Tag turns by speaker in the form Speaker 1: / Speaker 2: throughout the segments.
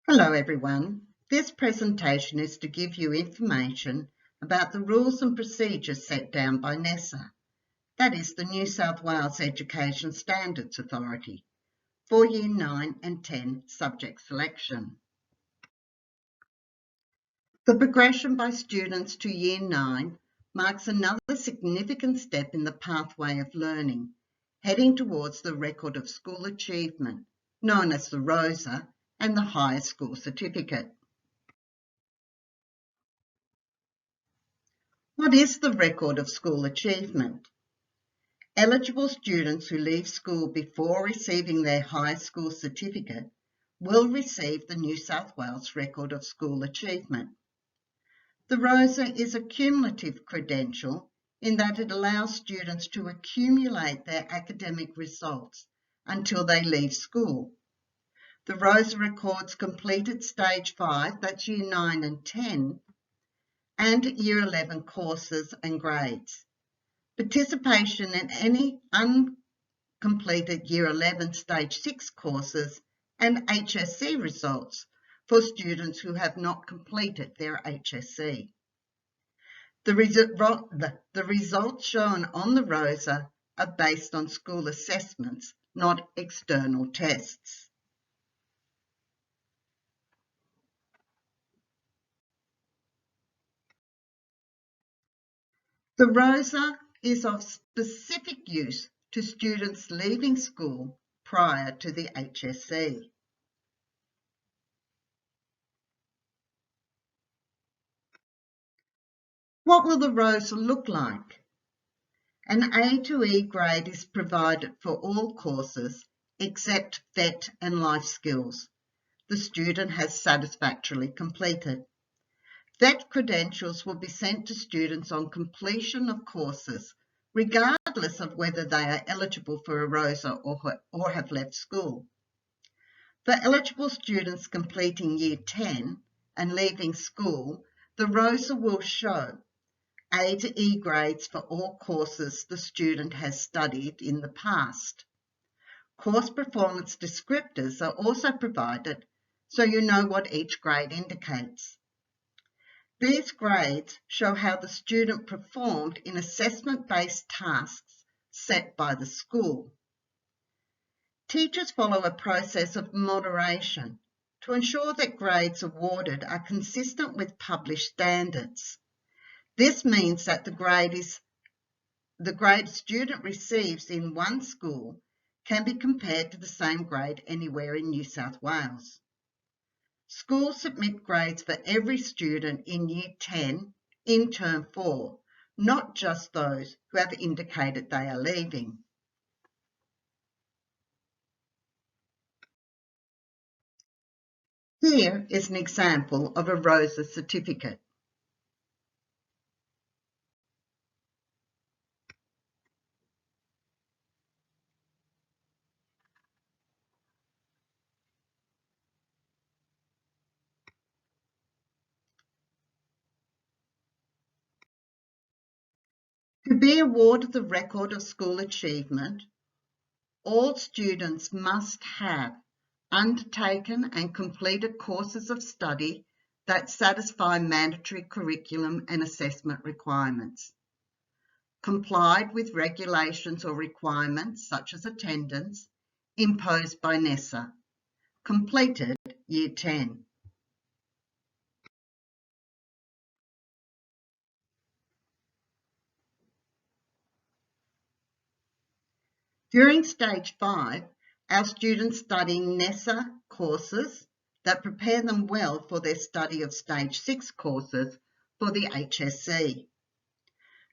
Speaker 1: Hello everyone. This presentation is to give you information about the rules and procedures set down by NESA, that is the New South Wales Education Standards Authority, for Year 9 and 10 subject selection. The progression by students to Year 9 marks another significant step in the pathway of learning, heading towards the record of school achievement, known as the ROSA, and the higher school certificate. What is the record of school achievement? Eligible students who leave school before receiving their high school certificate will receive the New South Wales Record of School Achievement. The ROSA is a cumulative credential in that it allows students to accumulate their academic results until they leave school. The ROSA records completed Stage 5, that's Year 9 and 10, and Year 11 courses and grades. Participation in any uncompleted Year 11 Stage 6 courses and HSC results for students who have not completed their HSC. The results shown on the ROSA are based on school assessments, not external tests. The ROSA is of specific use to students leaving school prior to the HSC. What will the ROSA look like? An A to E grade is provided for all courses except VET and life skills the student has satisfactorily completed. VET credentials will be sent to students on completion of courses, regardless of whether they are eligible for a ROSA or have left school. For eligible students completing Year 10 and leaving school, the ROSA will show A to E grades for all courses the student has studied in the past. Course performance descriptors are also provided so you know what each grade indicates. These grades show how the student performed in assessment-based tasks set by the school. Teachers follow a process of moderation to ensure that grades awarded are consistent with published standards. This means that the grade a student receives in one school can be compared to the same grade anywhere in New South Wales. Schools submit grades for every student in Year 10 in Term 4, not just those who have indicated they are leaving. Here is an example of a ROSA certificate. To be awarded the Record of School Achievement, all students must have undertaken and completed courses of study that satisfy mandatory curriculum and assessment requirements, complied with regulations or requirements such as attendance imposed by NESA, completed Year 10. During Stage 5, our students study NESA courses that prepare them well for their study of Stage 6 courses for the HSC.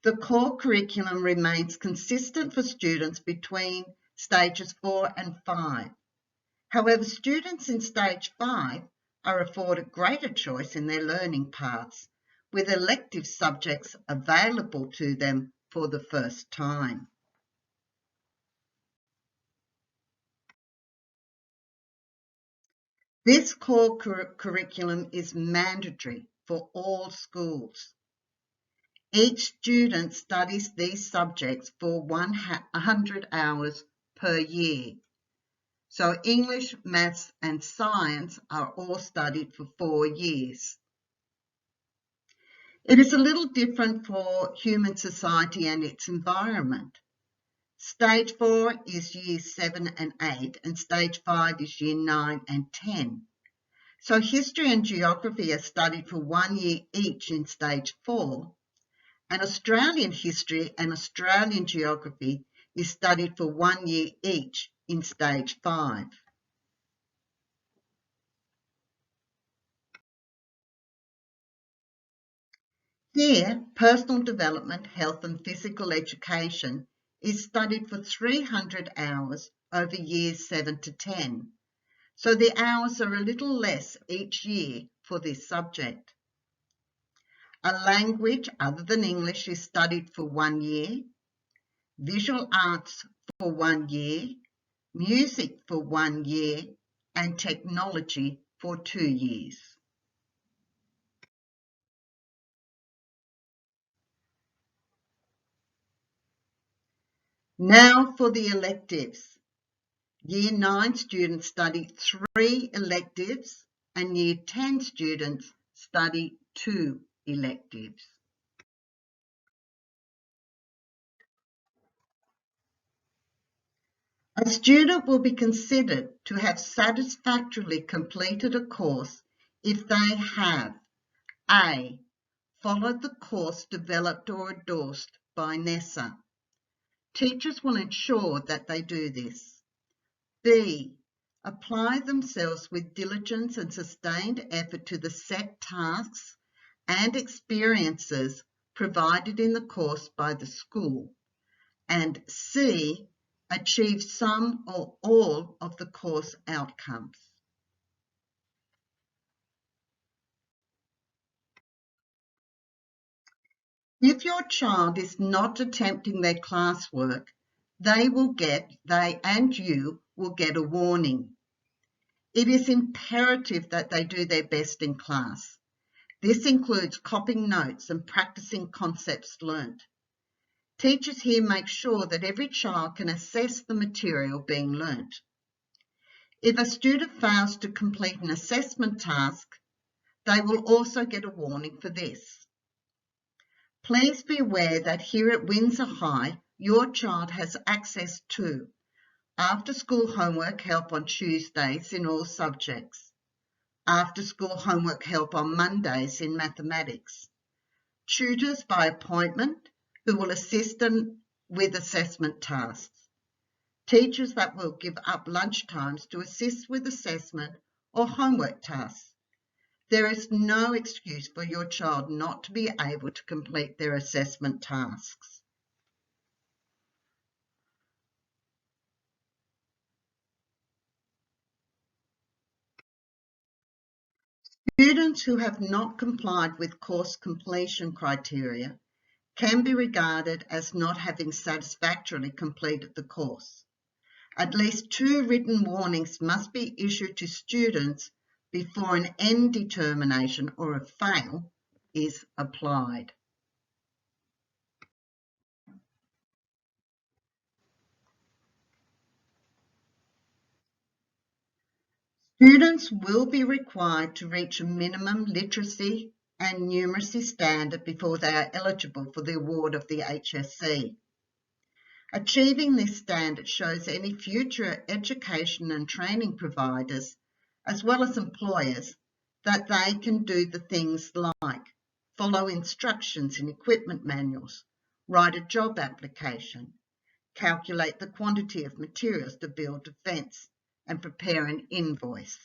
Speaker 1: The core curriculum remains consistent for students between Stages 4 and 5. However, students in Stage 5 are afforded greater choice in their learning paths, with elective subjects available to them for the first time. This core curriculum is mandatory for all schools. Each student studies these subjects for 100 hours per year. So English, maths and science are all studied for 4 years. It is a little different for human society and its environment. Stage 4 is years 7 and 8 and stage 5 is year 9 and 10. So history and geography are studied for 1 year each in stage 4, and Australian history and Australian geography is studied for 1 year each in stage 5. Here, personal development, health and physical education is studied for 300 hours over years 7 to 10. So the hours are a little less each year for this subject. A language other than English is studied for 1 year, visual arts for 1 year, music for 1 year, and technology for 2 years. Now for the electives. Year 9 students study 3 electives and Year 10 students study 2 electives. A student will be considered to have satisfactorily completed a course if they have A. Followed the course developed or endorsed by NESA. Teachers will ensure that they do this. B. Apply themselves with diligence and sustained effort to the set tasks and experiences provided in the course by the school. And C. Achieve some or all of the course outcomes. If your child is not attempting their classwork, they and you will get a warning. It is imperative that they do their best in class. This includes copying notes and practicing concepts learnt. Teachers here make sure that every child can assess the material being learnt. If a student fails to complete an assessment task, they will also get a warning for this. Please be aware that here at Windsor High, your child has access to after-school homework help on Tuesdays in all subjects, after-school homework help on Mondays in mathematics, tutors by appointment who will assist them with assessment tasks, teachers that will give up lunch times to assist with assessment or homework tasks. There is no excuse for your child not to be able to complete their assessment tasks. Students who have not complied with course completion criteria can be regarded as not having satisfactorily completed the course. At least 2 written warnings must be issued to students before an end determination or a fail is applied. Students will be required to reach a minimum literacy and numeracy standard before they are eligible for the award of the HSC. Achieving this standard shows any future education and training providers, as well as employers, that they can do the things like follow instructions in equipment manuals, write a job application, calculate the quantity of materials to build a fence, and prepare an invoice.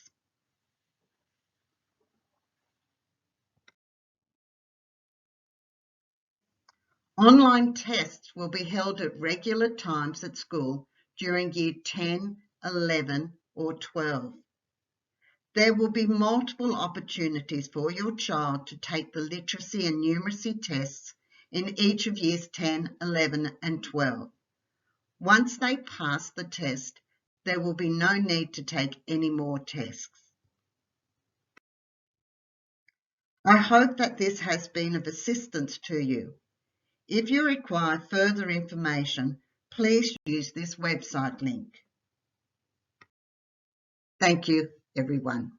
Speaker 1: Online tests will be held at regular times at school during Year 10, 11 or 12. There will be multiple opportunities for your child to take the literacy and numeracy tests in each of Years 10, 11 and 12. Once they pass the test, there will be no need to take any more tests. I hope that this has been of assistance to you. If you require further information, please use this website link. Thank you, everyone.